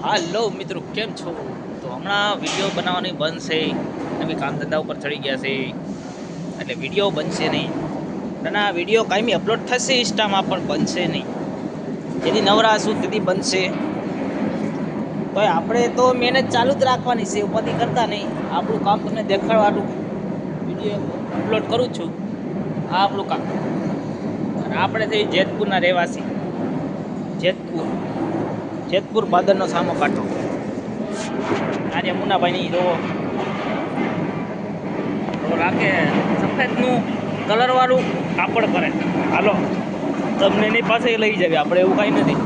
હાલો મિત્રો, કેમ છો? તો હમણાં વિડીયો બનાવવાની બંધ છે. નવી કામ ધંધા ઉપર ચડી ગયા છે એટલે વિડીયો બનશે નહીં. અને આ વિડીયો કાયમી અપલોડ થશે ઇન્સ્ટામાં, પણ બનશે નહીં. જેથી નવરા શું તેથી બનશે. તો આપણે તો મહેનત ચાલુ જ રાખવાની છે, ઉપાધિ કરતા નહીં. આપણું કામ તમને દેખાડવાનું વિડીયો અપલોડ કરું છું. આ આપણું કામ. અને આપણે થઈ જેતપુરના રહેવાસી. જેતપુર બાદરનો સામો કાંઠો. આજે મુનાભાઈની જો રાખે સફેદનું કલરવાળું કાપડ કરે. હાલો તમને એની પાસે લઈ જાવી, આપણે એવું કાંઈ નથી.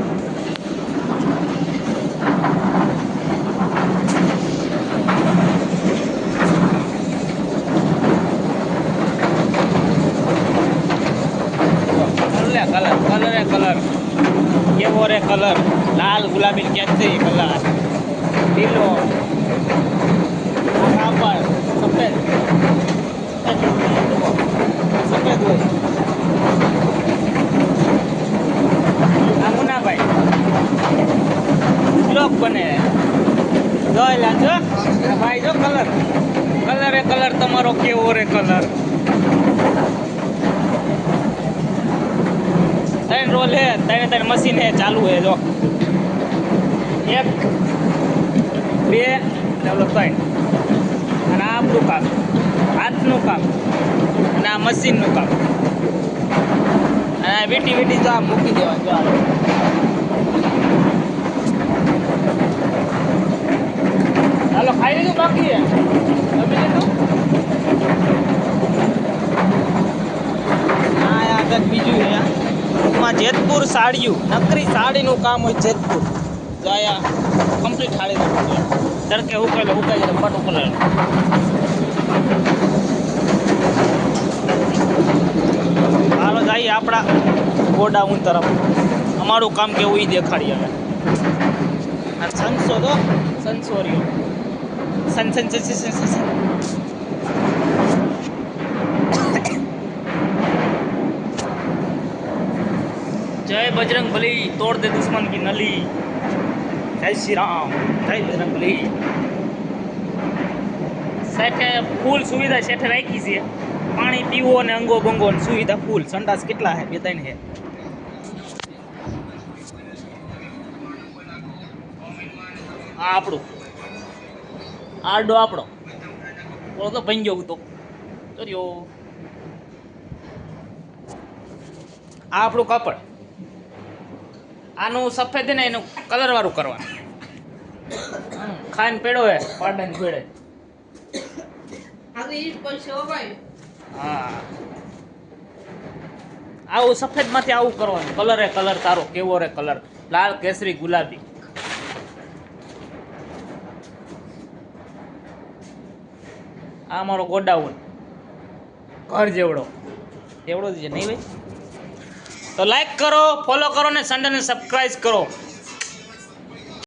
કલર કેવો રે કલર, લાલ ગુલાબી કેમ છે કલર, લીલો કાપડ સફેદ સફેદ હોય. આ મુનાભાઈ બ્લોક બને જોયેલા છો ભાઈ. જો કલર કલર તમારો કેવો રે કલર. ત્રણ રોલ હે, ત્રણ મશીન હે ચાલુ હે. જો 1 2 ડબલ 3. અને આ આપણું કામ, હાથનું કામ, અને આ મશીનનું કામ. અને વીટી જો આ મૂકી દેવા. જો હાલો ખાઈ લીધું બાકી હે, જમી લીધું. હા આગળ બીજું હે માં જેતપુર સાડીયું, નકરી સાડીનું કામ હોય જેતપુર. જો આયા કમ્પ્લીટ સાડી તડકે ઉકાઈ જાય પટ ઉપર. હાલો જઈએ આપણા ગોડાઉન તરફ. અમારું કામ કેવું એ દેખાડીએ હવે. સંસો તો સંસોરીઓ સન जय बजरंग बली, तोड़ दे दुश्मन की नली. जय श्री राम, जय बजरंग बली. सेठे फूल सुविधा सेठे राखी છે. પાણી પીવો અને અંગો બંગો સુવિધા ફૂલ. સંડાસ કેટલા હે? 2-3 હે. આ આપણું આડો આપણો બોલો તો ભાઈ ગયો તો ચર્યો. આ આપણું કાપડ. આનું સફેદ ને એનું કલર વાળું કરવાનું. ખાન પેડો હે પાડન પેડે. હા આવું સફેદ માંથી આવું કરવાનું. કલર તારો કેવો રે કલર, લાલ કેસરી ગુલાબી. આ મારો ગોડાઉન ઘર જેવડો જ છે નહીં ભાઈ. તો લાઈક કરો, ફોલો કરો ને ચેનલને સબસ્ક્રાઇબ કરો.